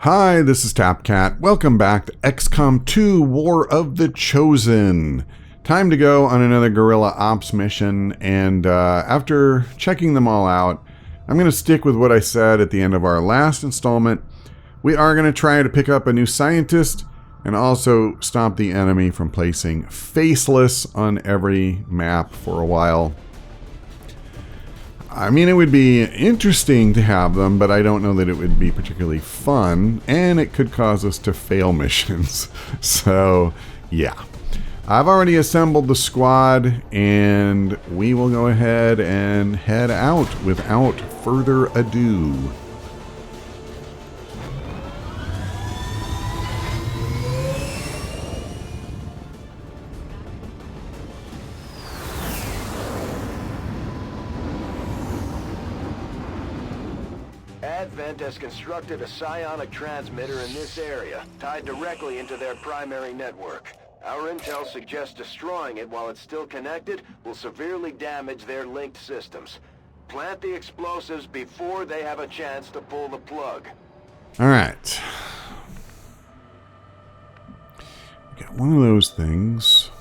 Hi, this is Tapcat. Welcome back to XCOM 2 War of the Chosen. Time to go on another guerrilla ops mission, and after checking them all out, I'm going to stick with what I said at the end of our last installment. We are going to try to pick up a new scientist and also stop the enemy from placing faceless on every map for a while. I mean, it would be interesting to have them, but I don't know that it would be particularly fun, and it could cause us to fail missions. So, yeah. I've already assembled the squad, and we will go ahead and head out without further ado. Advent has constructed a psionic transmitter in this area, tied directly into their primary network. Our intel suggests destroying it while it's still connected will severely damage their linked systems. Plant the explosives before they have a chance to pull the plug. Alright. Got one of those things.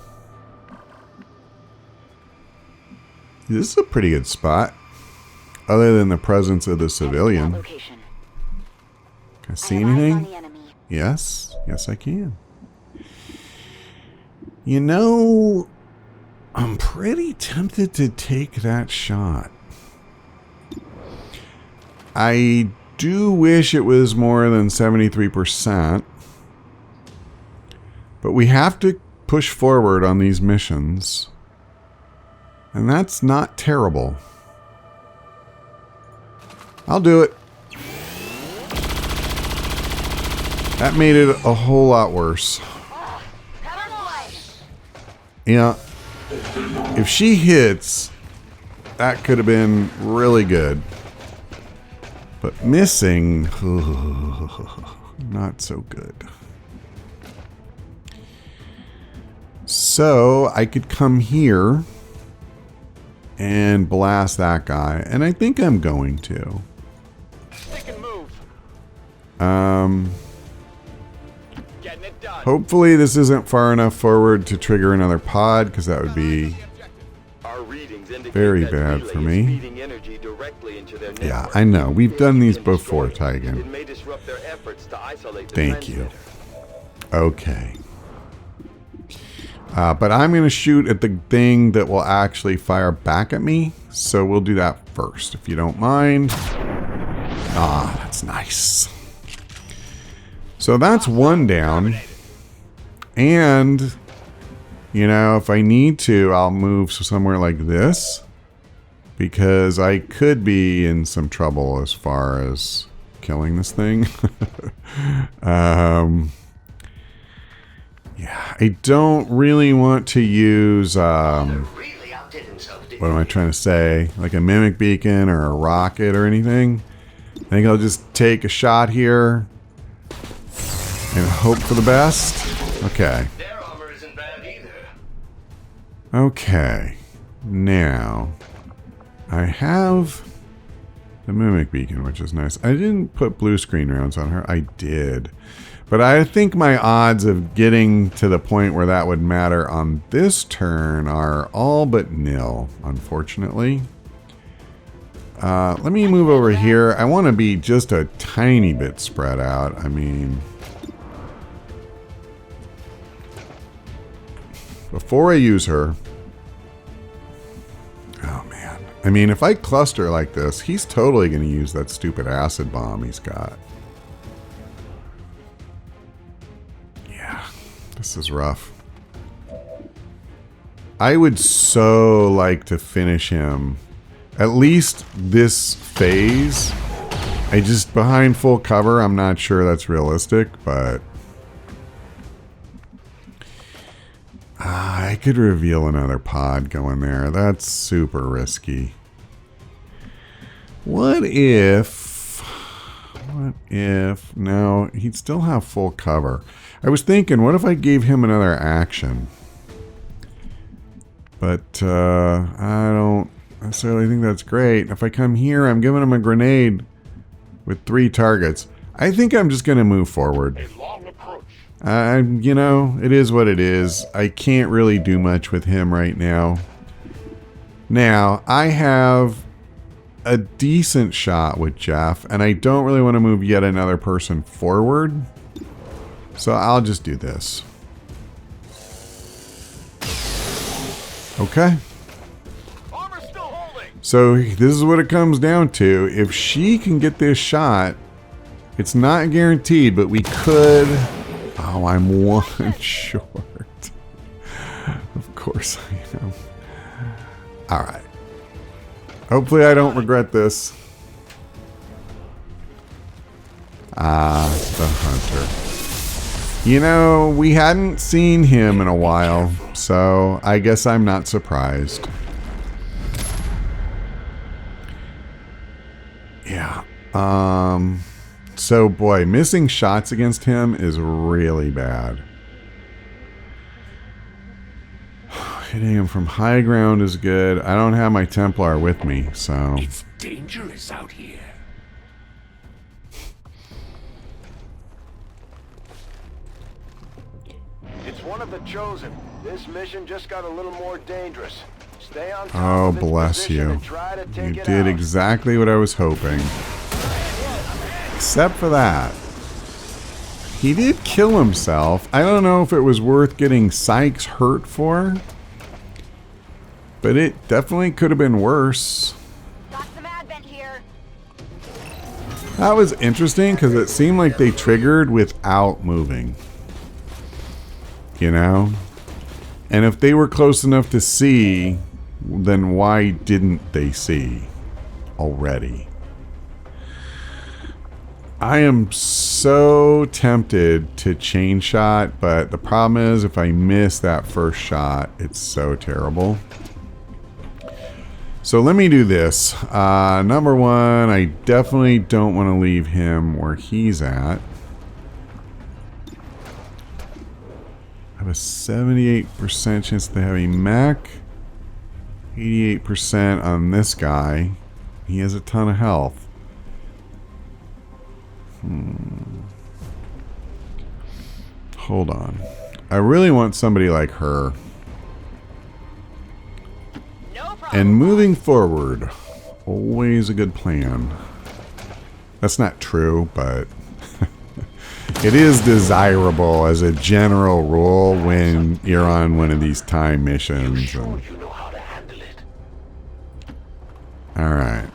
This is a pretty good spot. Other than the presence of the civilian. Can I see anything? Yes. Yes, I can. You know, I'm pretty tempted to take that shot. I do wish it was more than 73%. But we have to push forward on these missions. And that's not terrible. I'll do it. That made it a whole lot worse. Yeah. If she hits, that could have been really good. But missing, not so good. So I could come here and blast that guy. And I think I'm going to. Hopefully this isn't far enough forward to trigger another pod, because that would be very bad for me. Yeah, I know. We've done these before, Tigan. Thank you. Okay. But I'm going to shoot at the thing that will actually fire back at me. So we'll do that first, if you don't mind. Ah, that's nice. So that's one down. And, you know, if I need to, I'll move somewhere like this. Because I could be in some trouble as far as killing this thing. Yeah, I don't really want to use, what am I trying to say? Like a mimic beacon or a rocket or anything. I think I'll just take a shot here and hope for the best. Okay. Okay. Now, I have the mimic beacon, which is nice. I didn't put blue screen rounds on her. I did. But I think my odds of getting to the point where that would matter on this turn are all but nil, unfortunately. Let me move over here. I want to be just a tiny bit spread out. I mean, before I use her. Oh, man. I mean, if I cluster like this, he's totally going to use that stupid acid bomb he's got. This is rough. I would so like to finish him. At least this phase. I just, behind full cover, I'm not sure that's realistic, but... I could reveal another pod going there. That's super risky. What if... No, he'd still have full cover. I was thinking, what if I gave him another action? But I don't necessarily think that's great. If I come here, I'm giving him a grenade with 3 targets. I think I'm just going to move forward. You know, it is what it is. I can't really do much with him right now. Now, I have a decent shot with Jeff, and I don't really want to move yet another person forward. So I'll just do this. Okay. So this is what it comes down to. If she can get this shot, it's not guaranteed, but we could... Oh, I'm one short. Of course I am. Alright. Hopefully I don't regret this. The hunter. You know, we hadn't seen him in a while, so I guess I'm not surprised. Yeah. So boy, missing shots against him is really bad. Hitting him from high ground is good. I don't have my Templar with me, so... It's dangerous out here. It's one of the chosen. This mission just got a little more dangerous. Stay on top Oh, of its bless position you. and try to take You it did out. exactly what I was hoping. Except for that. He did kill himself. I don't know if it was worth getting Sykes hurt for. But it definitely could have been worse. Got some advent here. That was interesting because it seemed like they triggered without moving. You know? And if they were close enough to see, then why didn't they see already? I am so tempted to chain shot, but the problem is if I miss that first shot, it's so terrible. So let me do this. Number one, I definitely don't want to leave him where he's at. I have a 78% chance to have a mech. 88% on this guy. He has a ton of health. Hold on. I really want somebody like her. And moving forward, always a good plan. That's not true, but it is desirable as a general rule when you're on one of these time missions. Alright.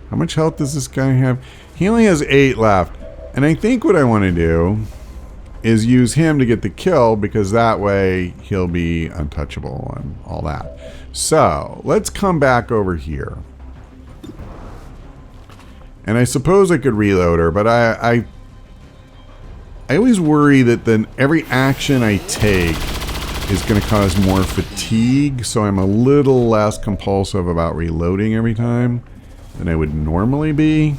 How much health does this guy have? He only has 8 left. And I think what I want to do is use him to get the kill, because that way he'll be untouchable and all that. So, let's come back over here. And I suppose I could reload her, but I always worry that then every action I take is going to cause more fatigue, so I'm a little less compulsive about reloading every time than I would normally be.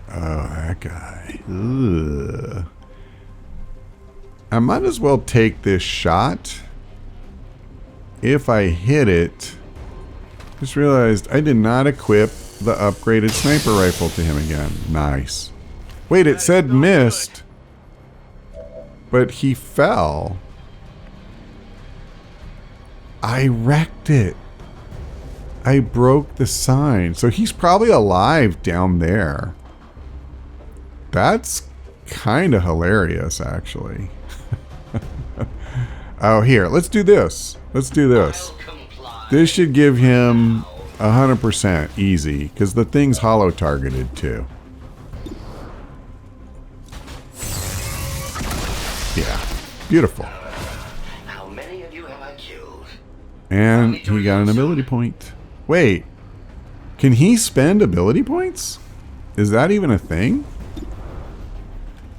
Oh, that guy. Ugh. I might as well take this shot. If I hit it... Just realized I did not equip the upgraded sniper rifle to him again. Nice. Wait, it said missed. But he fell. I wrecked it. I broke the sign. So he's probably alive down there. That's kind of hilarious, actually. Oh, here. Let's do this. Let's do this. This should give him 100% easy, because the thing's hollow targeted too. Yeah. Beautiful. How many of you have I killed? And he got an ability point. Wait. Can he spend ability points? Is that even a thing?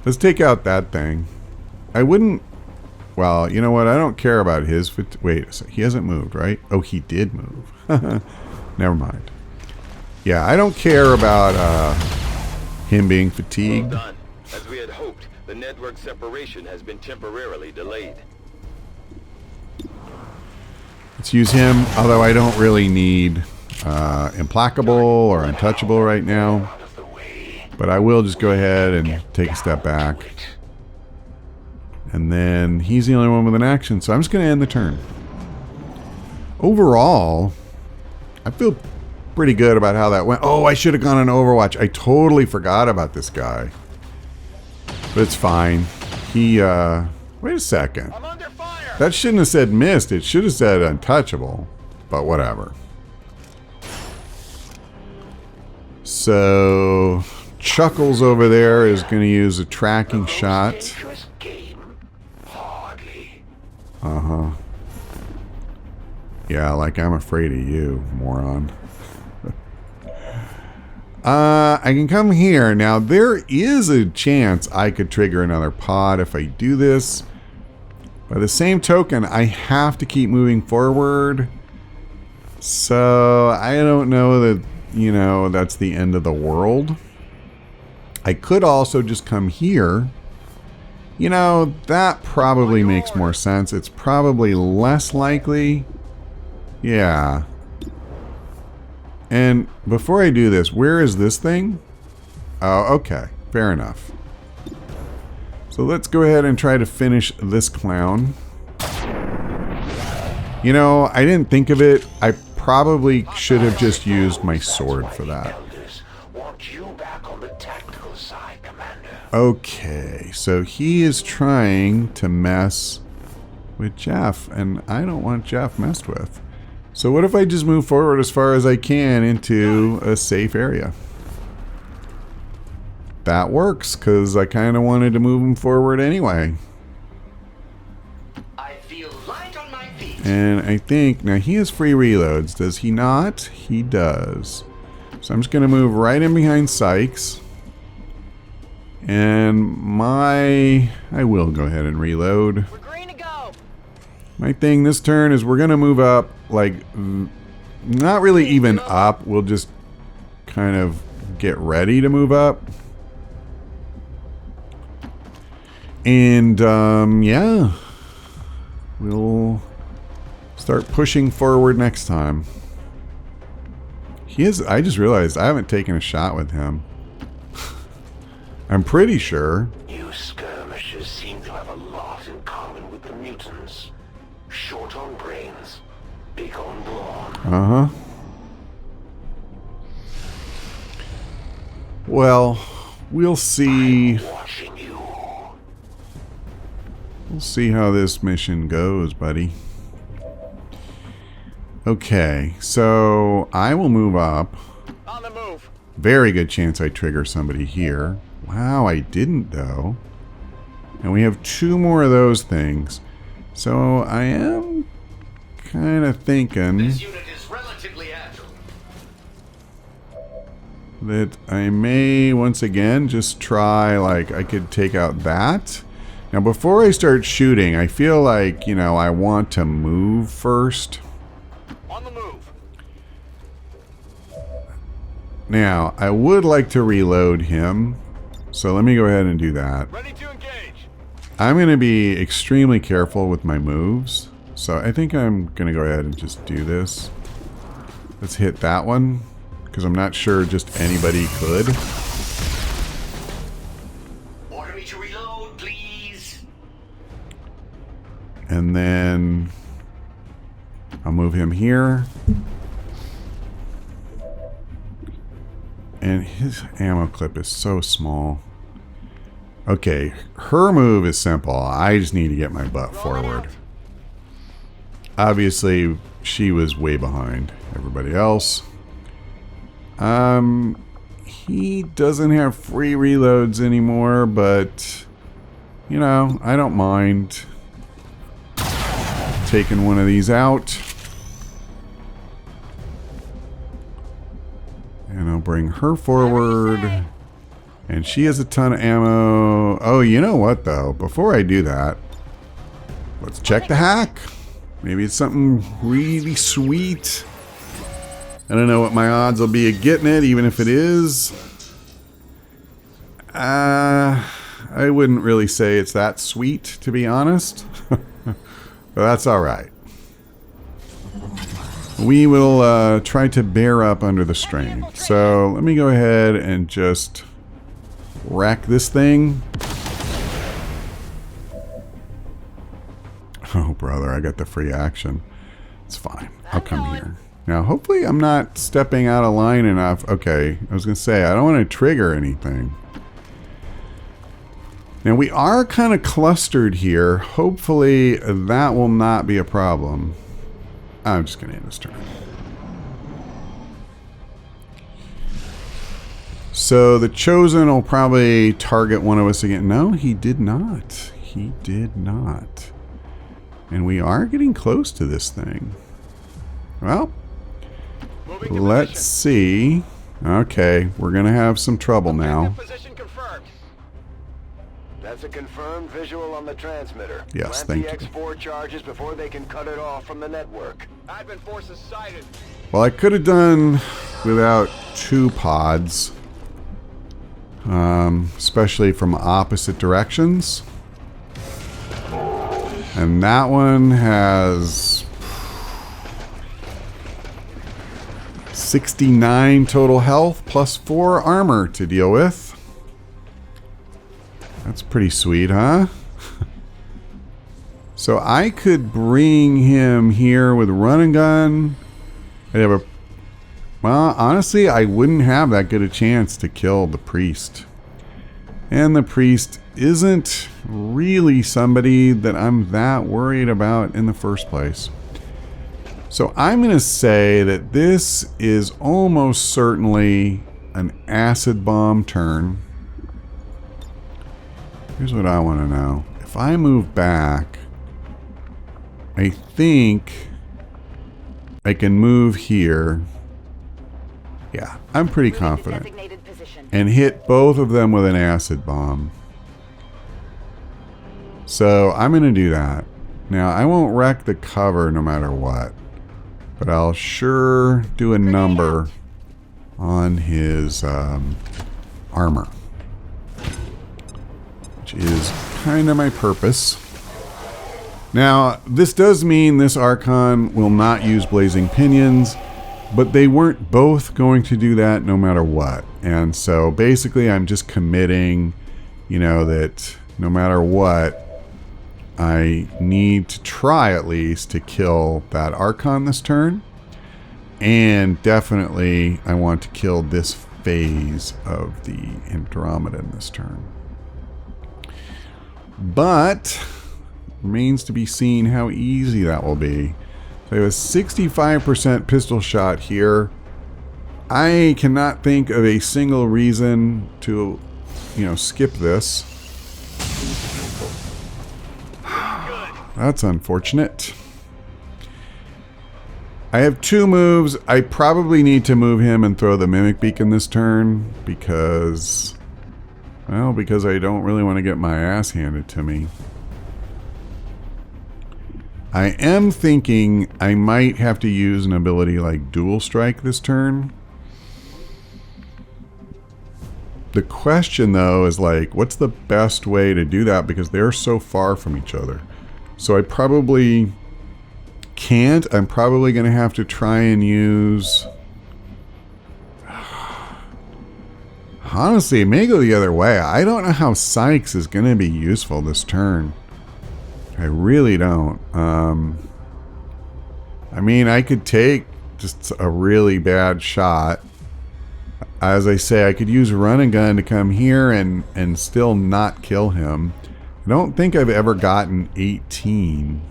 Let's take out that thing. I wouldn't... Well, you know what? I don't care about his... Wait, so he hasn't moved, right? Oh, he did move. Never mind. Yeah, I don't care about him being fatigued. Well done. As we had hoped, the network separation has been temporarily delayed. Let's use him, although I don't really need implacable or untouchable right now. But I will just go ahead and take a step back. And then he's the only one with an action, so I'm just going to end the turn. Overall, I feel pretty good about how that went. Oh, I should have gone on Overwatch. I totally forgot about this guy. But it's fine. He, wait a second. I'm under fire. That shouldn't have said missed. It should have said untouchable. But whatever. So, Chuckles over there is going to use a tracking shot. Uh-huh. Yeah, like I'm afraid of you, moron. I can come here. Now, there is a chance I could trigger another pod if I do this. By the same token, I have to keep moving forward. So, I don't know that, you know, that's the end of the world. I could also just come here. You know, that probably makes more sense. It's probably less likely. Yeah. And before I do this, where is this thing? Oh, okay. Fair enough. So let's go ahead and try to finish this clown. You know, I didn't think of it. I probably should have just used my sword for that. Okay, so he is trying to mess with Jeff, and I don't want Jeff messed with. So what if I just move forward as far as I can into a safe area? That works, because I kind of wanted to move him forward anyway. I feel light on my feet. And I think, now he has free reloads, does he not? He does. So I'm just going to move right in behind Sykes. And I will go ahead and reload. We're green to go. My thing this turn is we're going to move up, like, not really even up. We'll just kind of get ready to move up. And, yeah. We'll start pushing forward next time. I just realized I haven't taken a shot with him. I'm pretty sure. You skirmishers seem to have a lot in common with the mutants. Short on brains, big on brawn. Uh-huh. Well, we'll see. Watching you. We'll see how this mission goes, buddy. Okay, so I will move up. On the move. Very good chance I trigger somebody here. Wow, I didn't though. And we have 2 more of those things. So I am kind of thinking This unit is relatively agile. that I may once again just try, like, I could take out that. Now before I start shooting, I feel like, you know, I want to move first. On the move. Now, I would like to reload him. So let me go ahead and do that. Ready to engage. I'm going to be extremely careful with my moves. So I think I'm going to go ahead and just do this. Let's hit that one, because I'm not sure just anybody could. Order me to reload, please. And then I'll move him here. And his ammo clip is so small. Okay, her move is simple. I just need to get my butt forward. Obviously, she was way behind everybody else. He doesn't have free reloads anymore, but, you know, I don't mind taking one of these out. And I'll bring her forward. And she has a ton of ammo. Oh, you know what, though? Before I do that, let's check the hack. Maybe it's something really sweet. I don't know what my odds will be of getting it, even if it is. I wouldn't really say it's that sweet, to be honest. But that's alright. we will try to bear up under the strain. So let me go ahead and just wreck this thing. Oh, brother, I got the free action. It's fine. I'll come here. Now, hopefully I'm not stepping out of line enough. Okay, I was going to say, I don't want to trigger anything. Now, we are kind of clustered here. Hopefully that will not be a problem. I'm just going to end this turn. So the Chosen will probably target one of us again. No, he did not. He did not. And we are getting close to this thing. Well, let's see. Okay, we're going to have some trouble now. Position confirmed. That's a confirmed visual on the transmitter. Yes, Plant thank the you. X4 charges before they can cut it off from the network. Advent forces sighted. Well, I could have done without 2 pods. Especially from opposite directions. And that one has 69 total health plus 4 armor to deal with. That's pretty sweet, huh? So I could bring him here with run and gun. I'd have a... Well, honestly, I wouldn't have that good a chance to kill the priest. And the priest isn't really somebody that I'm that worried about in the first place. So I'm going to say that this is almost certainly an acid bomb turn. Here's what I want to know. If I move back, I think I can move here. Yeah, I'm pretty confident. And hit both of them with an acid bomb. So I'm going to do that. Now, I won't wreck the cover no matter what. But I'll sure do a number on his armor. Which is kind of my purpose. Now, this does mean this Archon will not use Blazing Pinions. But they weren't both going to do that no matter what. And so basically I'm just committing, you know, that no matter what, I need to try at least to kill that Archon this turn. And definitely I want to kill this phase of the Andromedan this turn. But remains to be seen how easy that will be. So I have a 65% pistol shot here. I cannot think of a single reason to, you know, skip this. That's unfortunate. I have 2 moves. I probably need to move him and throw the Mimic Beacon this turn because, well, because I don't really want to get my ass handed to me. I am thinking I might have to use an ability like Dual Strike this turn. The question though is like, what's the best way to do that? Because they're so far from each other. So I probably can't. I'm probably going to have to try and use... Honestly, it may go the other way. I don't know how Sykes is going to be useful this turn. I really don't. I mean, I could take just a really bad shot. As I say, I could use run and gun to come here and still not kill him. I don't think I've ever gotten 18.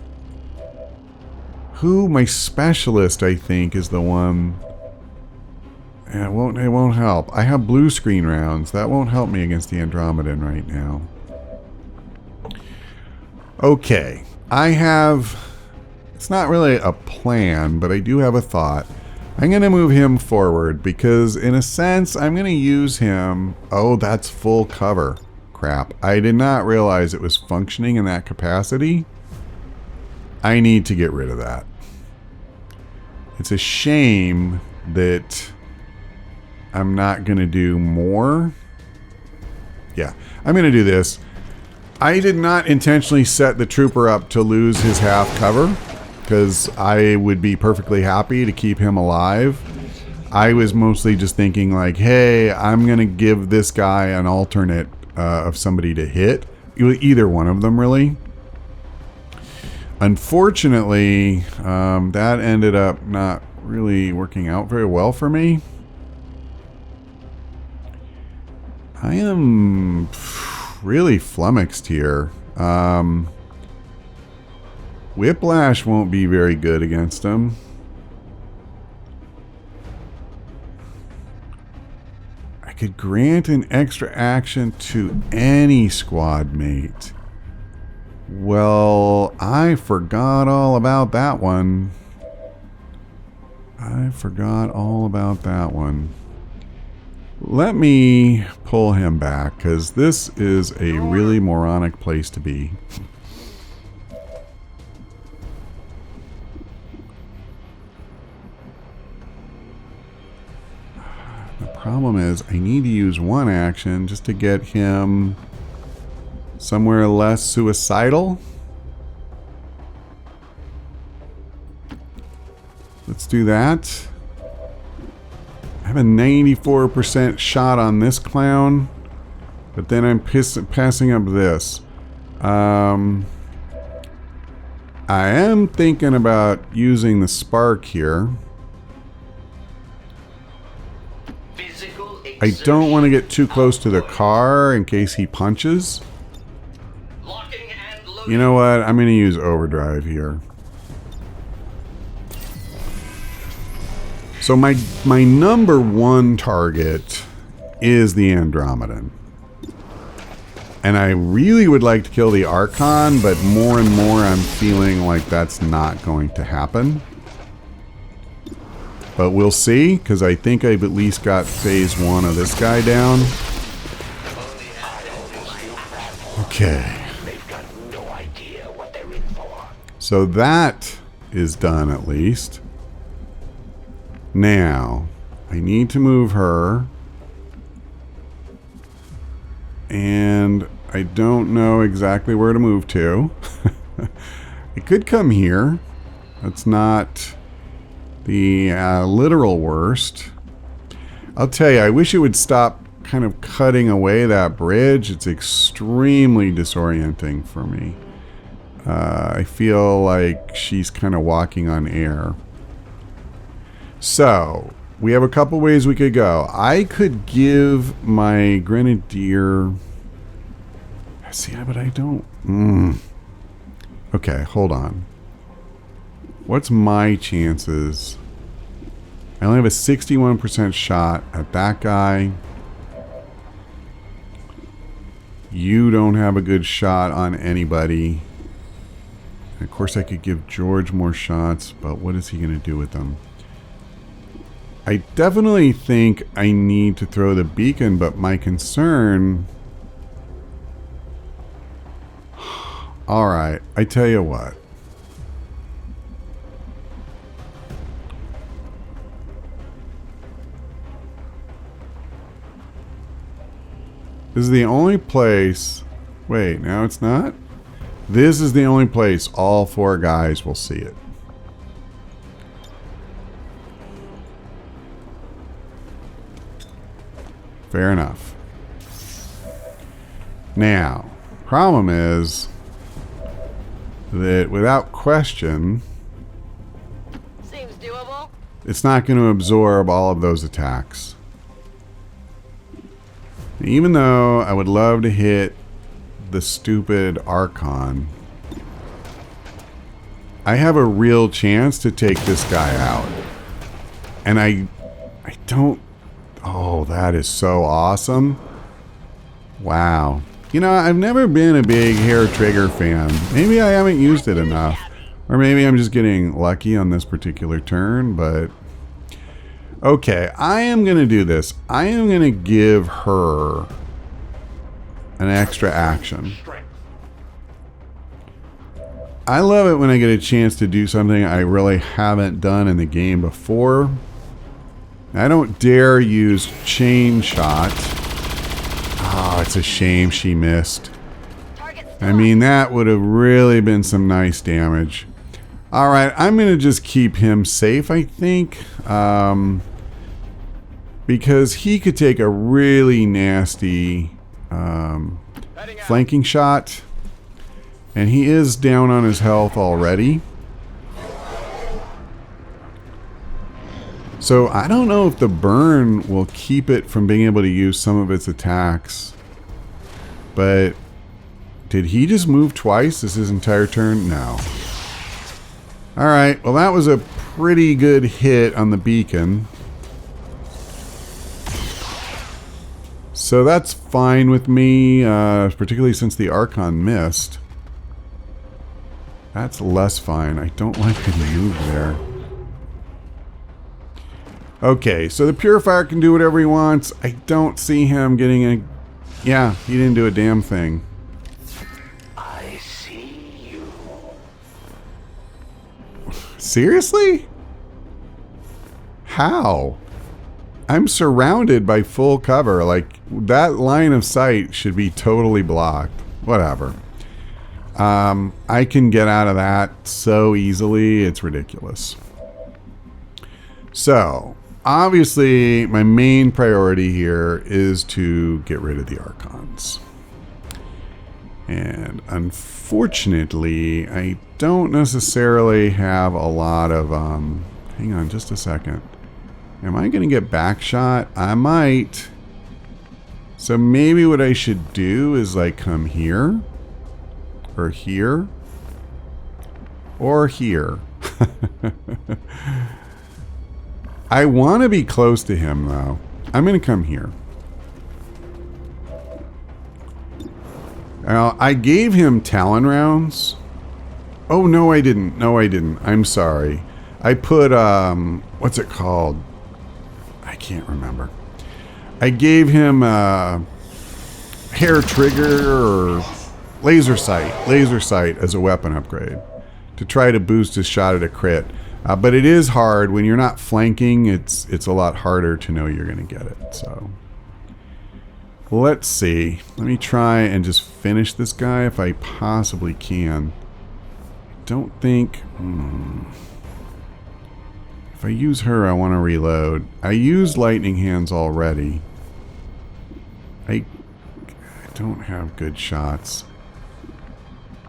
My specialist, I think, is the one. And it won't help. I have blue screen rounds. That won't help me against the Andromedan right now. Okay, I have, it's not really a plan, but I do have a thought. I'm going to move him forward because in a sense, I'm going to use him. Oh, that's full cover. Crap. I did not realize it was functioning in that capacity. I need to get rid of that. It's a shame that I'm not going to do more. Yeah, I'm going to do this. I did not intentionally set the trooper up to lose his half cover. because I would be perfectly happy to keep him alive. I was mostly just thinking like, hey, I'm going to give this guy an alternate of somebody to hit. Either one of them, really. Unfortunately, that ended up not really working out very well for me. I am really flummoxed here. Whiplash won't be very good against him. I could grant an extra action to any squad mate. Well, I forgot all about that one. Let me pull him back, because this is a really moronic place to be. The problem is I need to use one action just to get him somewhere less suicidal. Let's do that. I have a 94% shot on this clown, but then I'm passing up this. I am thinking about using the spark here. I don't want to get too close to the car in case he punches. You know what? I'm going to use overdrive here. So my number one target is the Andromedan. And I really would like to kill the Archon, but more and more I'm feeling like that's not going to happen. But we'll see, because I think I've at least got phase 1 of this guy down. Okay. So that is done at least. Now, I need to move her. And I don't know exactly where to move to. It could come here. That's not the literal worst. I'll tell you, I wish it would stop kind of cutting away that bridge. It's extremely disorienting for me. I feel like she's kind of walking on air. So, we have a couple ways we could go. I could give my Grenadier... See, but I don't... Okay, hold on. What's my chances? I only have a 61% shot at that guy. You don't have a good shot on anybody. And of course, I could give George more shots, but what is he going to do with them? I definitely think I need to throw the beacon, but my concern... Alright, I tell you what. This is the only place... Wait, now it's not? This is the only place all 4 guys will see it. Fair enough. Now, problem is that without question, Seems doable. it's not going to absorb all of those attacks. Even though I would love to hit the stupid Archon, I have a real chance to take this guy out. And I don't... Oh, that is so awesome. Wow. You know, I've never been a big hair trigger fan. Maybe I haven't used it enough. Or maybe I'm just getting lucky on this particular turn, but... Okay, I am going to do this. I am going to give her an extra action. I love it when I get a chance to do something I really haven't done in the game before. I don't dare use chain shot. Oh, it's a shame she missed. I mean, that would have really been some nice damage. Alright, I'm going to just keep him safe, I think. Because he could take a really nasty flanking shot. And he is down on his health already. So I don't know if the burn will keep it from being able to use some of its attacks. But did he just move twice this his entire turn? No. Alright, well that was a pretty good hit on the beacon. So that's fine with me, particularly since the Archon missed. That's less fine. I don't like the move there. Okay, so the Purifier can do whatever he wants. I don't see him getting a... Yeah, he didn't do a damn thing. I see you. Seriously? How? I'm surrounded by full cover. Like, that line of sight should be totally blocked. Whatever. I can get out of that so easily. It's ridiculous. So, obviously, my main priority here is to get rid of the Archons. And unfortunately, I don't necessarily have a lot of... hang on just a second. Am I going to get backshot? I might. So maybe what I should do is like come here. Or here. Or here. I want to be close to him though. I'm going to come here. Now, I gave him Talon rounds. Oh, no, I didn't. No, I didn't. I'm sorry. I put, what's it called? I can't remember. I gave him hair trigger or laser sight as a weapon upgrade to try to boost his shot at a crit. But it is hard when you're not flanking. It's a lot harder to know you're going to get it. So let's see. Let me try and just finish this guy if I possibly can. I don't think... If I use her, I want to reload. I used lightning hands already. I don't have good shots.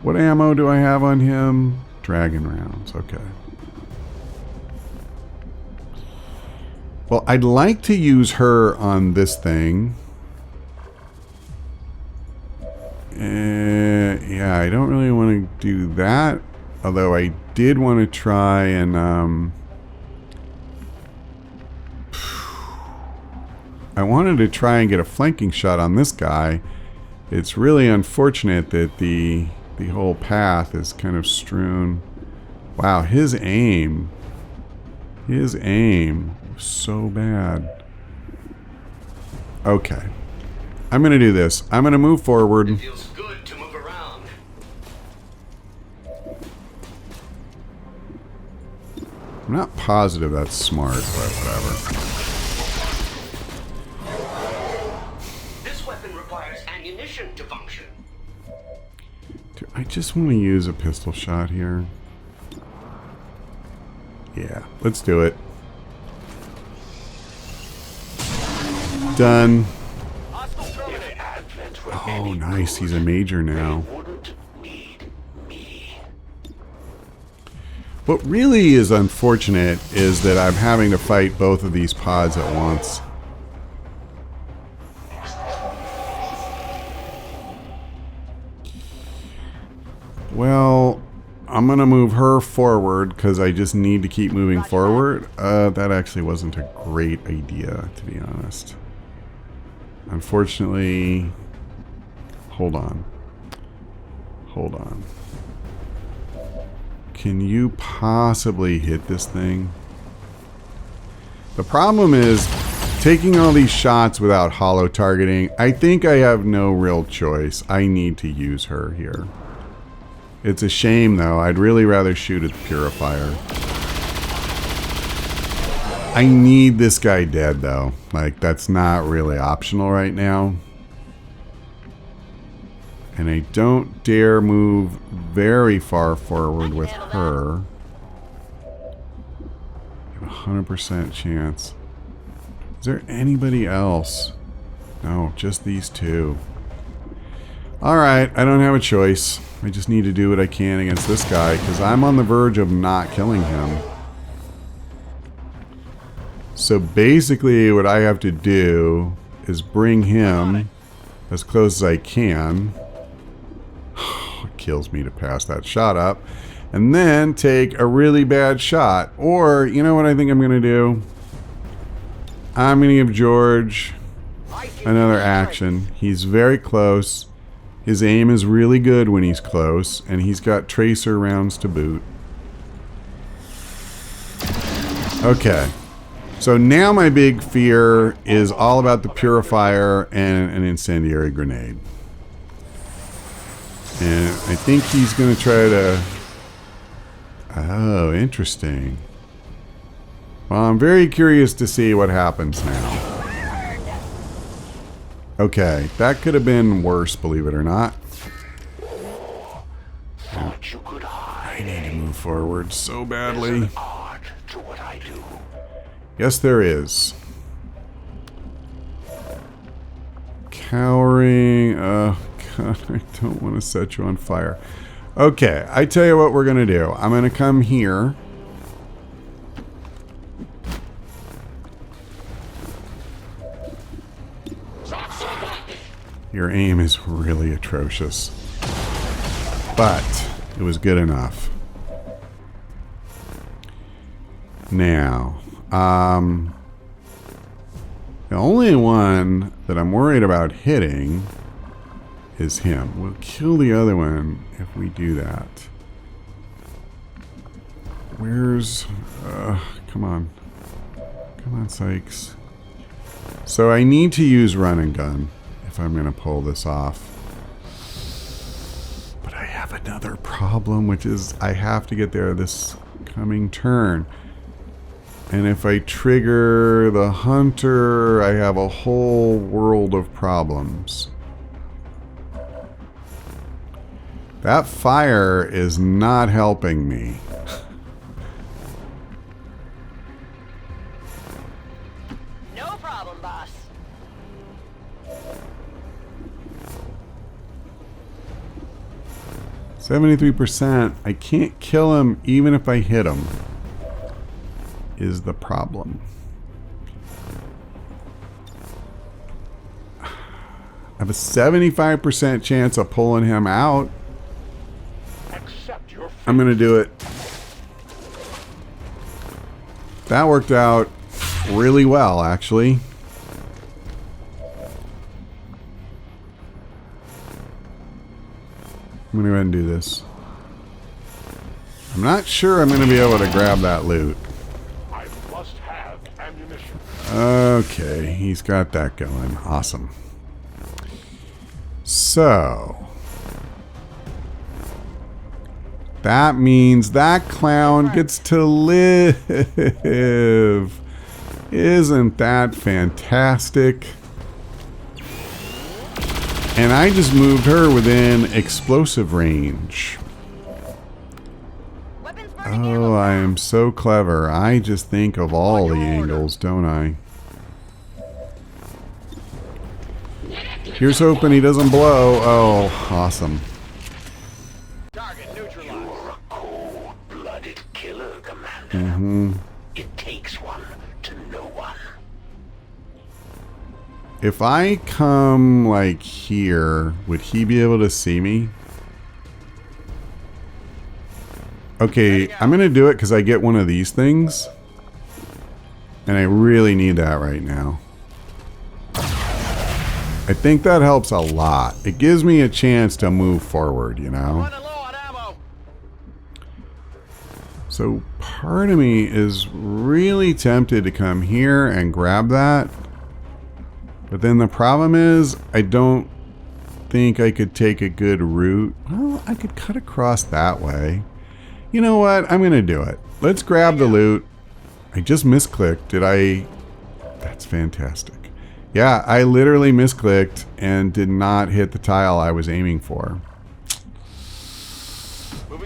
What ammo do I have on him? Dragon rounds. Okay. Well, I'd like to use her on this thing. Yeah, I don't really want to do that. Although I did want to try and... I wanted to try and get a flanking shot on this guy. It's really unfortunate that the whole path is kind of strewn. Wow, his aim was so bad. Okay. I'm going to do this. I'm going to move forward. It feels good to move around. I'm not positive that's smart, but whatever. To function. Dude, I just want to use a pistol shot here. Yeah, let's do it. Done. Oh, nice. He's a major now. What really is unfortunate is that I'm having to fight both of these pods at once. Well, I'm going to move her forward because I just need to keep moving forward. That actually wasn't a great idea, to be honest. Unfortunately, hold on. Hold on. Can you possibly hit this thing? The problem is taking all these shots without holo targeting. I think I have no real choice. I need to use her here. It's a shame, though. I'd really rather shoot at the Purifier. I need this guy dead, though. Like, that's not really optional right now. And I don't dare move very far forward with her. 100% chance. Is there anybody else? No, just these two. Alright, I don't have a choice. I just need to do what I can against this guy, because I'm on the verge of not killing him. So basically what I have to do is bring him as close as I can. It kills me to pass that shot up. And then take a really bad shot. Or, you know what I think I'm going to do? I'm going to give George another action. He's very close. His aim is really good when he's close. And he's got tracer rounds to boot. Okay. So now my big fear is all about the purifier and an incendiary grenade. And I think he's going to try to... Oh, interesting. Well, I'm very curious to see what happens now. Okay, that could have been worse, believe it or not. Thought you could hide. I need to move forward so badly. There's an art to what I do. Yes, there is. Cowering. Oh, God, I don't want to set you on fire. Okay, I tell you what we're going to do. I'm going to come here. Your aim is really atrocious. But it was good enough. Now, the only one that I'm worried about hitting is him. We'll kill the other one if we do that. Where's... come on. Come on, Sykes. So I need to use run and gun if I'm going to pull this off. But I have another problem, which is I have to get there this coming turn. And if I trigger the hunter, I have a whole world of problems. That fire is not helping me. No problem, boss. %. I can't kill him even if I hit him. Is the problem. I have a 75% chance of pulling him out. I'm gonna do it. That worked out really well, actually. I'm gonna go ahead and do this. I'm not sure I'm gonna be able to grab that loot. I must have ammunition. Okay, he's got that going. Awesome. So that means that clown gets to live. Isn't that fantastic? And I just moved her within explosive range. Oh, I am so clever. I just think of all the angles, don't I? Here's hoping he doesn't blow. Oh, awesome. You're a cold-blooded killer, Commander. It takes one to know one. If I come like here, would he be able to see me? Okay, I'm gonna do it because I get one of these things. And I really need that right now. I think that helps a lot. It gives me a chance to move forward, you know? So part of me is really tempted to come here and grab that. But then the problem is, I don't think I could take a good route. Well, I could cut across that way. You know what? I'm going to do it. Let's grab the loot. I just misclicked. Did I? That's fantastic. Yeah, I literally misclicked and did not hit the tile I was aiming for.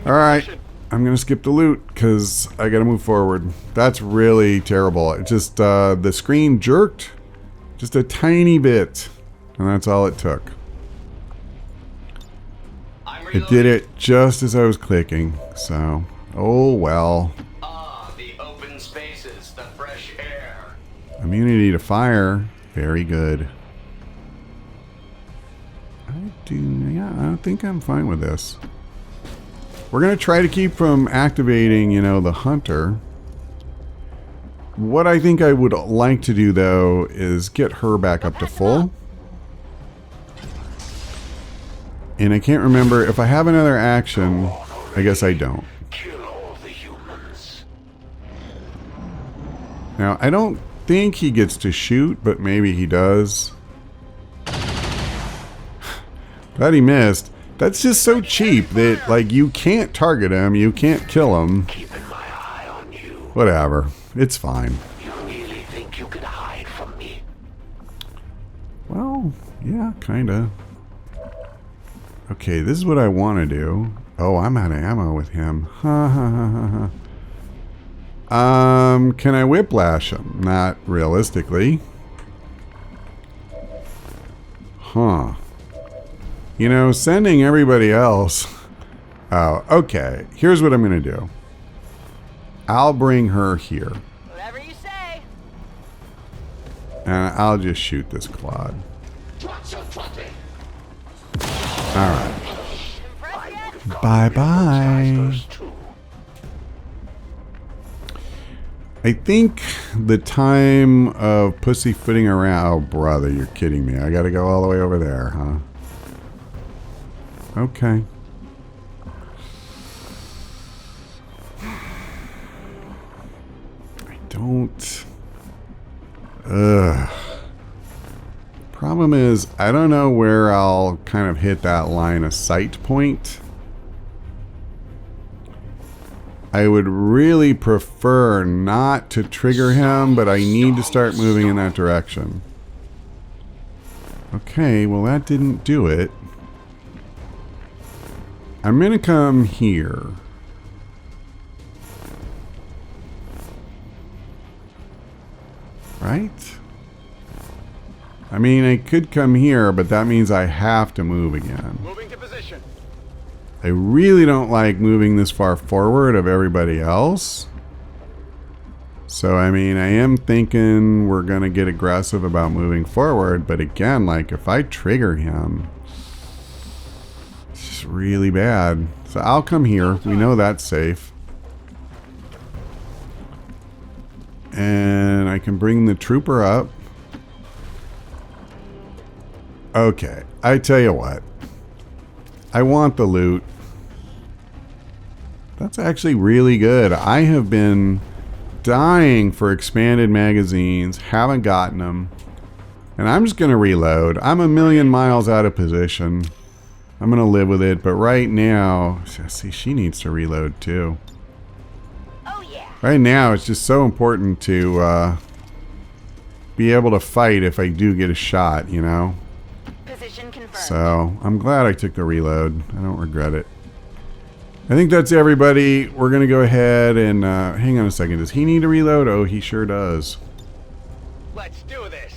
All right. I'm going to skip the loot because I got to move forward. That's really terrible. It just, the screen jerked just a tiny bit. And that's all it took. It did it just as I was clicking. So, oh well. Ah, the open spaces, the fresh air. Immunity to fire. Very good. I think I'm fine with this. We're going to try to keep from activating, you know, the hunter. What I think I would like to do, though, is get her back up to full. And I can't remember if I have another action. I guess I don't. Kill all the humans. Now, I don't think he gets to shoot, but maybe he does. Glad he missed. That's just so cheap that, like, you can't target him, you can't kill him. Keeping my eye on you. Whatever. It's fine. You really think you can hide from me? Well, yeah, kinda. Okay, this is what I want to do. Oh, I'm out of ammo with him. Ha ha ha ha. Can I whiplash him? Not realistically. Huh. You know, sending everybody else. Oh, okay. Here's what I'm going to do. I'll bring her here. Whatever you say. And I'll just shoot this clod. Alright. Impressed yet? Bye-bye. I think the time of pussyfooting around... Oh, brother, you're kidding me. I gotta go all the way over there, huh? Okay. I don't... Ugh. Problem is, I don't know where I'll kind of hit that line of sight point. I would really prefer not to trigger him, but I need to start moving in that direction. Okay, well that didn't do it. I'm gonna come here. Right? I mean, I could come here, but that means I have to move again. Moving to position. I really don't like moving this far forward of everybody else. So, I mean, I am thinking we're going to get aggressive about moving forward. But again, like, if I trigger him, it's just really bad. So I'll come here. We know that's safe. And I can bring the trooper up. Okay, I tell you what. I want the loot. That's actually really good. I have been dying for expanded magazines. Haven't gotten them. And I'm just going to reload. I'm a million miles out of position. I'm going to live with it. But right now... See, she needs to reload too. Oh yeah. Right now, it's just so important to be able to fight if I do get a shot, you know? Position confirmed. So, I'm glad I took the reload. I don't regret it. I think that's everybody. We're going to go ahead and... hang on a second. Does he need to reload? Oh, he sure does. Let's do this.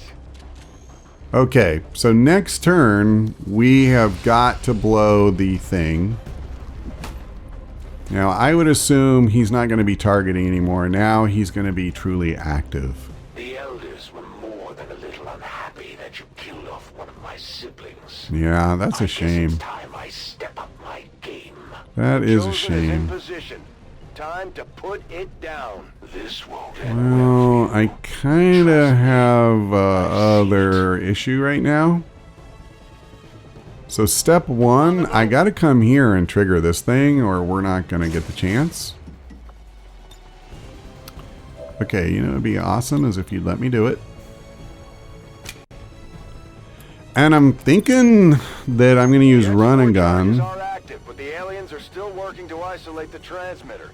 Okay, so next turn, we have got to blow the thing. Now, I would assume he's not going to be targeting anymore. Now he's going to be truly active. The elders were more than a little unhappy that you killed off one of my siblings. Yeah, that's a I guess shame. it's time I step up my game. That is a Chosen is in shame. position. Time to put it down. This won't end well. Well, I kind of have other issue right now. So step one, I got to come here and trigger this thing or we're not going to get the chance. Okay, you know, it'd be awesome as if you'd let me do it. And I'm thinking that I'm going to use run and gun. Are active, but the aliens are still working to isolate the transmitter.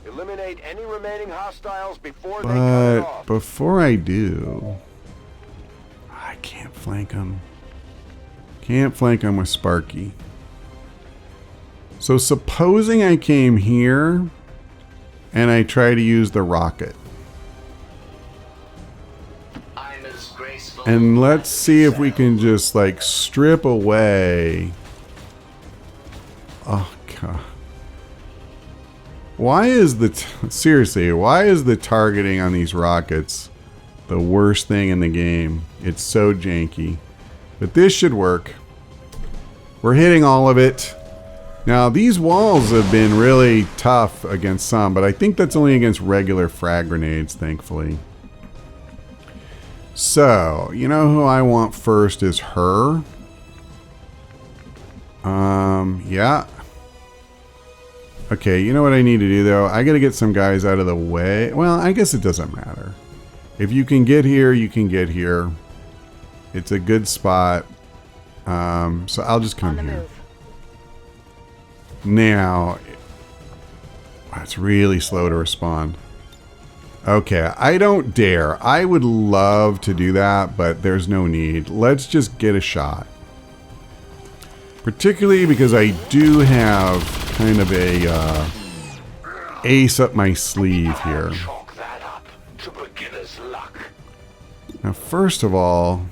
Eliminate any remaining hostiles before they cut it But off. before I do, I can't flank them. Can't flank them with Sparky. So supposing I came here and I try to use the rocket. And let's see if we can just like strip away. Oh god. Why is the seriously, why is the targeting on these rockets the worst thing in the game? It's so janky. But this should work. We're hitting all of it. Now these walls have been really tough against some, but I think that's only against regular frag grenades, thankfully. So, you know who I want first is her. Yeah. Okay, you know what I need to do though? I gotta get some guys out of the way. Well, I guess it doesn't matter. If you can get here, you can get here. It's a good spot. So I'll just come here. Now, it's really slow to respond. Okay, I don't dare. I would love to do that, but there's no need. Let's just get a shot. Particularly because I do have kind of a ace up my sleeve here. Now, first of all,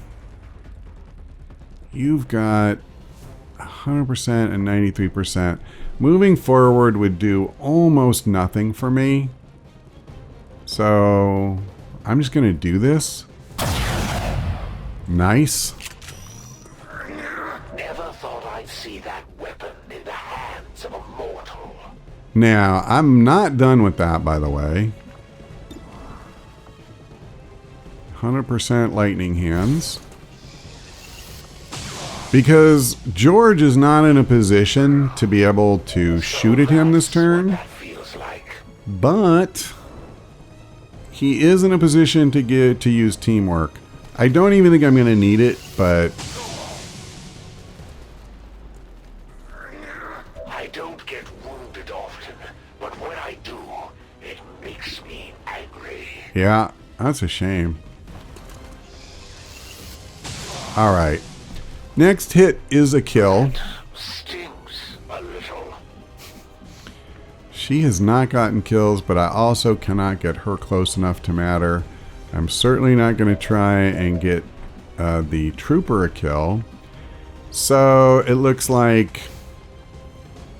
you've got 100% and 93%. Moving forward would do almost nothing for me. So, I'm just going to do this. Nice. Never thought I'd see that weapon in the hands of a mortal. Now, I'm not done with that, by the way. 100% lightning hands. Because George is not in a position to be able to shoot at him this turn. But he is in a position to use teamwork. I don't even think I'm going to need it, but I don't get wounded often, but when I do, it makes me angry. yeah, that's a shame. All right. Next hit is a kill. Stings a little. She has not gotten kills, but I also cannot get her close enough to matter. I'm certainly not going to try and get the trooper a kill. So it looks like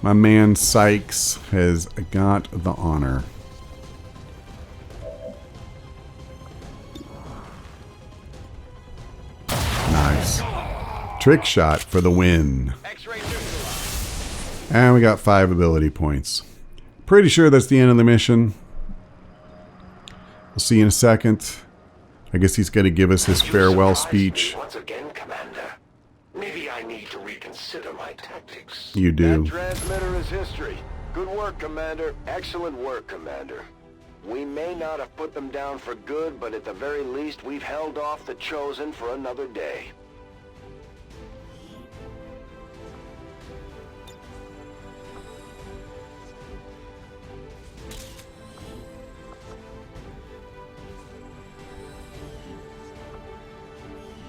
my man Sykes has got the honor. Nice. Trick shot for the win. And we got 5 ability points. Pretty sure that's the end of the mission. We'll see in a second. I guess he's going to give us his farewell speech. Once again, Commander. Maybe I need to reconsider my tactics. You do. That transmitter is history. Good work, Commander. Excellent work, Commander. We may not have put them down for good, but at the very least, we've held off the Chosen for another day.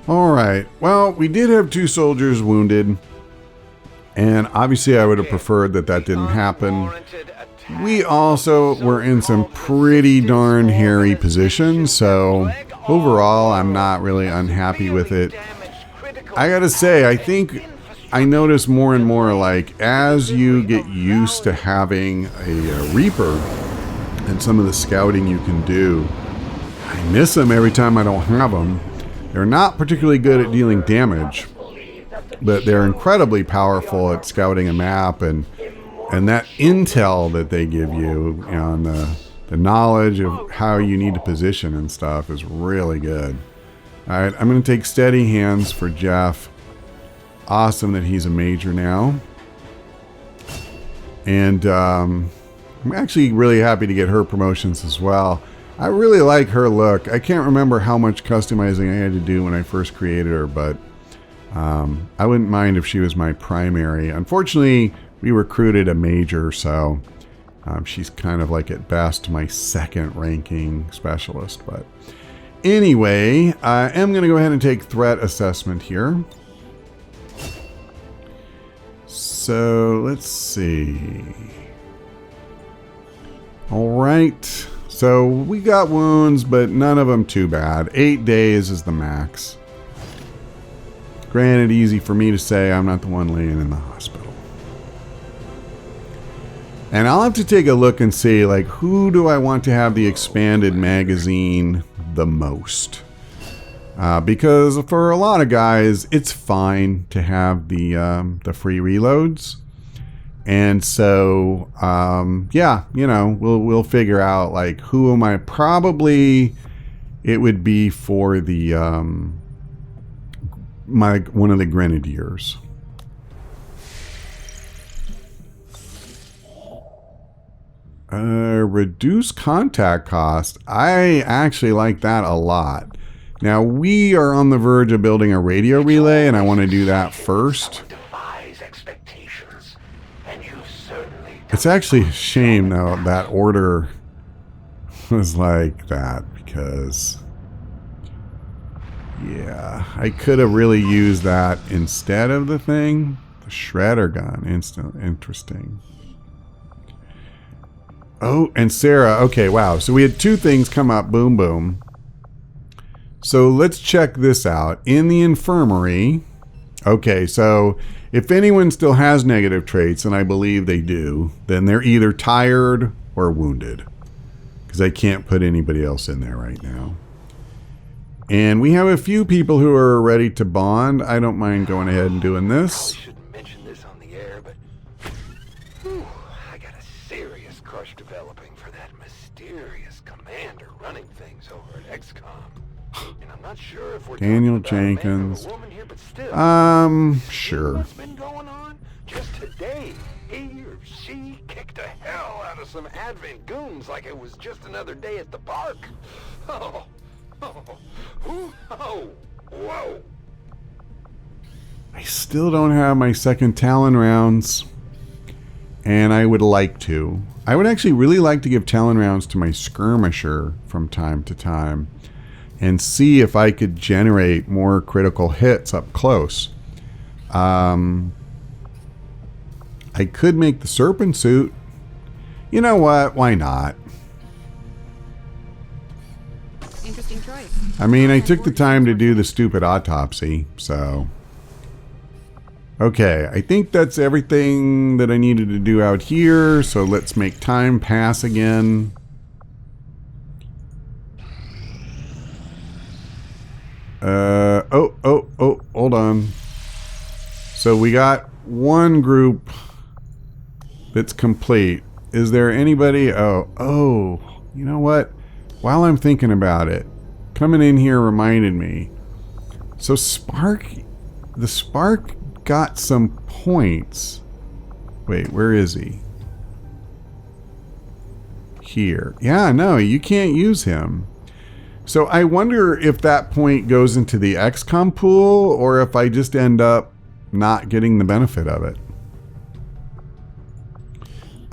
Alright, well, we did have 2 soldiers wounded, and obviously I would have preferred that that didn't happen. We also were in some pretty darn hairy positions, so overall I'm not really unhappy with it. I gotta say, I think I notice more and more, like, as you get used to having a Reaper and some of the scouting you can do, I miss them every time I don't have them. They're not particularly good at dealing damage, but they're incredibly powerful at scouting a map, and that intel that they give you on the knowledge of how you need to position and stuff is really good. Alright, I'm going to take steady hands for Jeff. Awesome that he's a major now. And I'm actually really happy to get her promotions as well. I really like her look. I can't remember how much customizing I had to do when I first created her, but I wouldn't mind if she was my primary. Unfortunately, we recruited a major, so she's kind of like at best my 2nd ranking specialist. But anyway, I am going to go ahead and take threat assessment here. So let's see. All right. So we got wounds, but none of them too bad. 8 days is the max. Granted, easy for me to say. I'm not the one laying in the hospital. And I'll have to take a look and see, like, who do I want to have the expanded magazine the most? Because for a lot of guys, it's fine to have the free reloads. And so, yeah, you know, we'll figure out, like, who am I? Probably it would be for the one of the grenadiers. Reduce contact cost. I actually like that a lot. Now we are on the verge of building a radio relay, and I want to do that first. It's actually a shame though that order was like that, because yeah, I could have really used that instead of the thing. The shredder gun, interesting. Oh, and Sarah, okay, wow. So we had 2 things come up, boom, boom. So let's check this out. In the infirmary, okay, so if anyone still has negative traits, and I believe they do, then they're either tired or wounded, because I can't put anybody else in there right now. And we have a few people who are ready to bond. I don't mind going ahead and doing this. I shouldn't mention this on the air, but whew, I got a serious crush developing for that mysterious commander running things over at XCOM. And I'm not sure if we're Daniel talking about a man or a Jenkins. woman here, but still. Sure. What's been going on? Just today, he or she kicked the hell out of some Advent goons like it was just another day at the park. Oh, whoa. I still don't have my second Talon rounds, and I would like to. I would actually really like to give Talon rounds to my skirmisher from time to time and see if I could generate more critical hits up close. I could make the serpent suit. You know what? Why not? Interesting choice. I mean, I took the time to do the stupid autopsy, so. Okay, I think that's everything that I needed to do out here, so let's make time pass again. Hold on. So we got one group that's complete. Is there anybody? Oh, you know what? While I'm thinking about it, coming in here reminded me. So the Spark got some points. Wait, where is he? Here. Yeah, no, you can't use him. So I wonder if that point goes into the XCOM pool, or if I just end up not getting the benefit of it.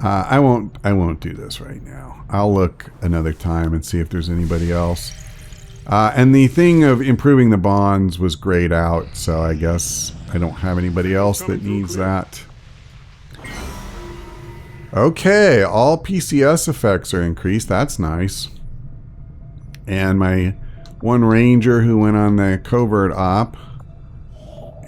I won't do this right now. I'll look another time and see if there's anybody else. And the thing of improving the bonds was grayed out, so I guess I don't have anybody else that needs that. Okay, all PCS effects are increased. That's nice. And my one ranger who went on the covert op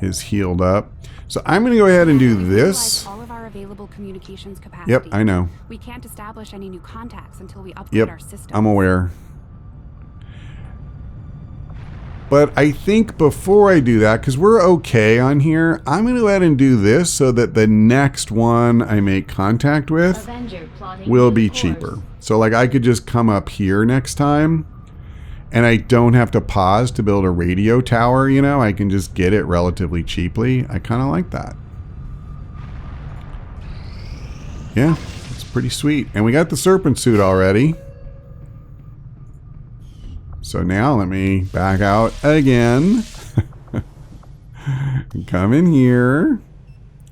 is healed up. So I'm going to go ahead and do this. All of our available communications capacity. Yep, I know. We can't establish any new contacts until we upgrade our system. I'm aware. But I think before I do that, because we're okay on here, I'm going to go ahead and do this so that the next one I make contact with will be cheaper. So like I could just come up here next time and I don't have to pause to build a radio tower, you know, I can just get it relatively cheaply. I kind of like that. Yeah, it's pretty sweet. And we got the serpent suit already. So now let me back out again. Come in here.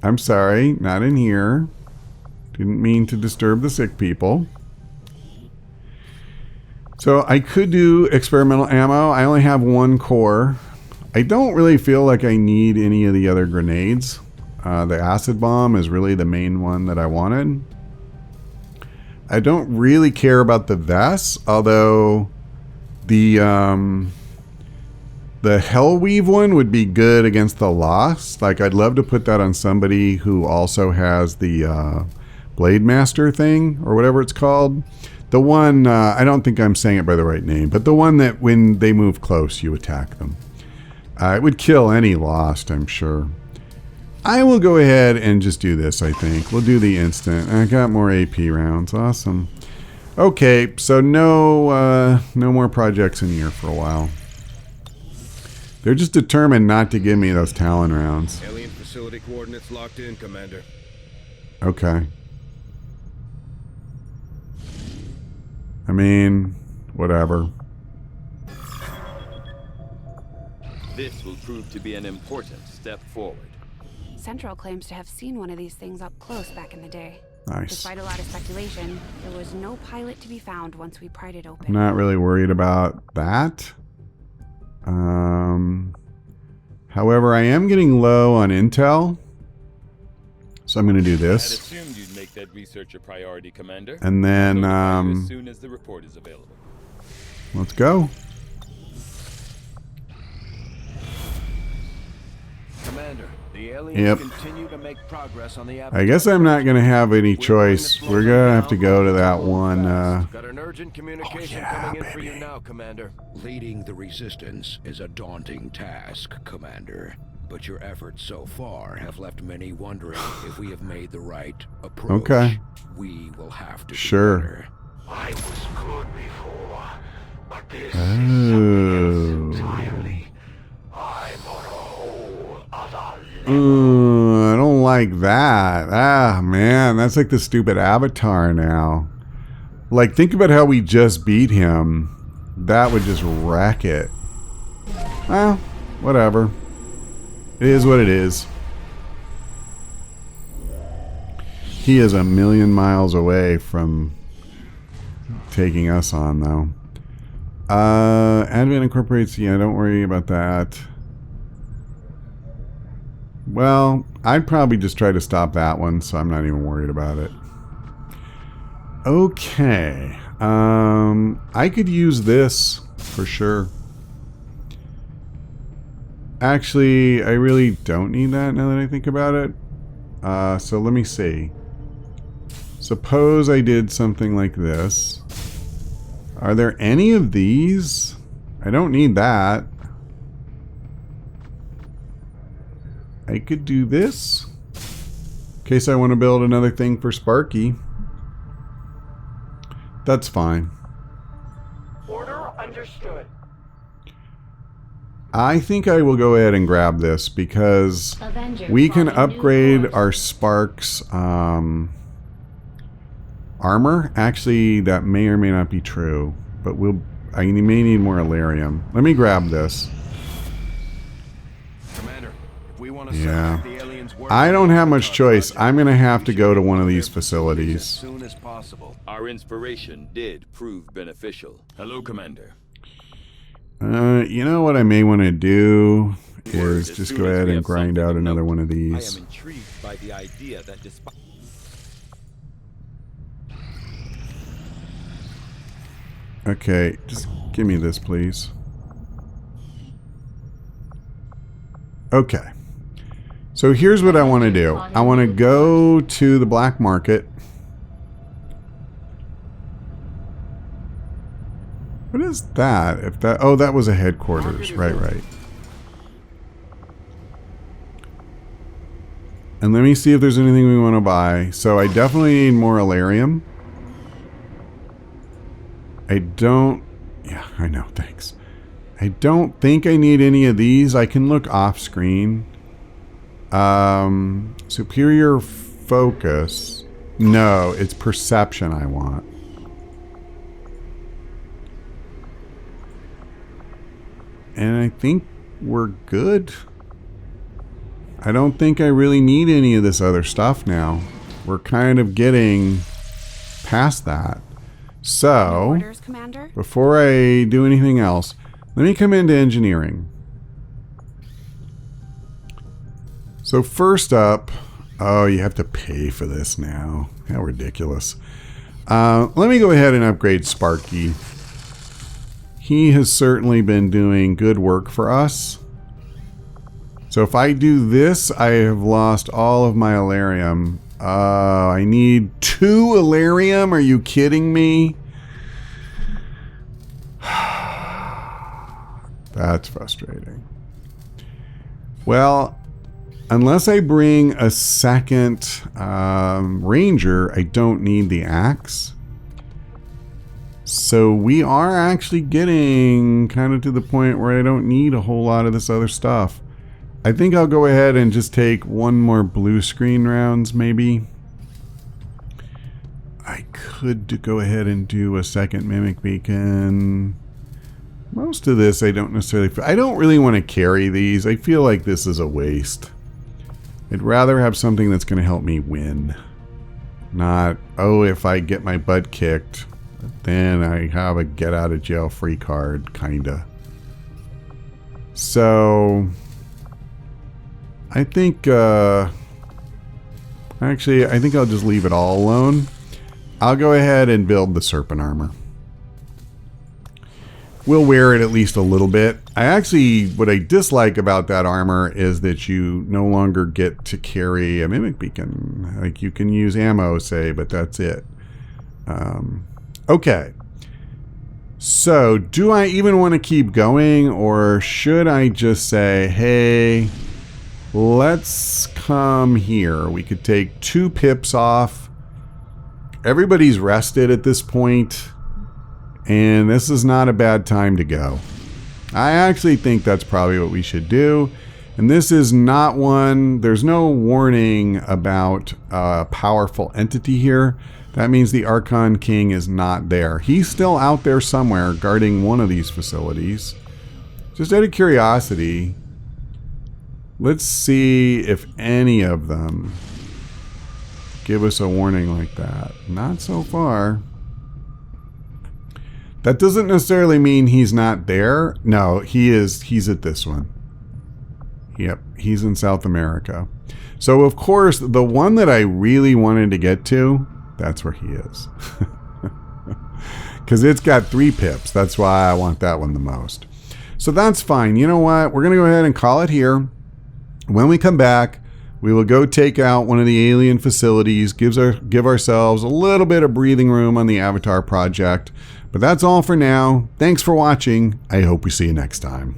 I'm sorry, not in here. Didn't mean to disturb the sick people. So I could do experimental ammo. I only have one core. I don't really feel like I need any of the other grenades. The acid bomb is really the main one that I wanted. I don't really care about the vests, although the Hellweave one would be good against the Lost. Like, I'd love to put that on somebody who also has the Blade Master thing, or whatever it's called. The one, I don't think I'm saying it by the right name, but the one that when they move close, you attack them. It would kill any Lost, I'm sure. I will go ahead and just do this, I think. We'll do the instant. I got more AP rounds. Awesome. Okay, so no more projects in here for a while. They're just determined not to give me those Talon rounds. Alien facility coordinates locked in, Commander. Okay. I mean, whatever. This will prove to be an important step forward. Central claims to have seen one of these things up close back in the day. Nice. Despite a lot of speculation, there was no pilot to be found once we pried it open. I'm not really worried about that. However, I am getting low on intel. So I'm going to do I'd this. assumed you'd make that research a priority, Commander. And then, Notify you as soon as the report is available. let's go. Commander, the aliens Yep. continue to make progress on the I guess I'm not going to have any choice. We're going to have to go to that one. Got an urgent communication yeah, coming in for baby. you now, Commander. Leading the resistance is a daunting task, Commander. But your efforts so far have left many wondering if we have made the right approach. Okay. We will have to Sure. do better. I was good before, but this is Oh. something else entirely. I'm on a whole other level. I don't like that. Ah, man, that's like the stupid Avatar now. Like, think about how we just beat him. That would just wreck it. Well, whatever. It is what it is. He is a million miles away from taking us on, though. Advent incorporates... Yeah, don't worry about that. Well, I'd probably just try to stop that one, so I'm not even worried about it. Okay. I could use this for sure. Actually, I really don't need that now that I think about it. So let me see. Suppose I did something like this. Are there any of these? I don't need that. I could do this. In case I want to build another thing for Sparky. That's fine. Order understood. I think I will go ahead and grab this because we can upgrade our Sparks armor. Actually, that may or may not be true, but I may need more Elarium. Let me grab this. Commander, if we want to Yeah. the aliens work, I don't have much choice. I'm going to have to go to one of these as facilities. soon as possible. Our inspiration did prove beneficial. Hello, Commander. You know what I may want to do is As just soon go as ahead we and have grind something out of another note, one of I these. am intrigued by the idea that despite... Okay, just give me this, please. Okay. So here's what I want to do. I want to go to the black market. What is that? If that oh, that was a headquarters. Right. And let me see if there's anything we want to buy. So I definitely need more Elarium. I don't... Yeah, I know, thanks. I don't think I need any of these. I can look off screen. Superior focus. No, it's perception I want. And I think we're good. I don't think I really need any of this other stuff now. We're kind of getting past that. So, Orders, Commander? before I do anything else, let me come into engineering. So first up, oh, you have to pay for this now. How ridiculous. Let me go ahead and upgrade Sparky. He has certainly been doing good work for us. So if I do this, I have lost all of my Alarium. I need 2 Alarium? Are you kidding me? That's frustrating. Well, unless I bring a second ranger, I don't need the axe. So we are actually getting kind of to the point where I don't need a whole lot of this other stuff. I think I'll go ahead and just take 1 more blue screen rounds, maybe. I could go ahead and do a second mimic beacon. Most of this I don't necessarily... I don't really want to carry these. I feel like this is a waste. I'd rather have something that's going to help me win. Not, oh, if I get my butt kicked, then I have a get out of jail free card, kinda. So... I think, actually, I think I'll just leave it all alone. I'll go ahead and build the serpent armor. We'll wear it at least a little bit. What I dislike about that armor is that you no longer get to carry a mimic beacon. Like, you can use ammo, say, but that's it. Okay. So, do I even want to keep going, or should I just say, hey... let's come here. We could take 2 pips off. Everybody's rested at this point, and this is not a bad time to go. I actually think that's probably what we should do. And this is not one, there's no warning about a powerful entity here. That means the Archon King is not there. He's still out there somewhere guarding one of these facilities. Just out of curiosity, let's see if any of them give us a warning like that. Not so far. That doesn't necessarily mean he's not there. No, he is. He's at this one. Yep, he's in South America. So, of course, the one that I really wanted to get to, that's where he is. Because it's got 3 pips. That's why I want that one the most. So that's fine. You know what? We're going to go ahead and call it here. When we come back, we will go take out one of the alien facilities, give ourselves a little bit of breathing room on the Avatar project. But that's all for now. Thanks for watching. I hope we see you next time.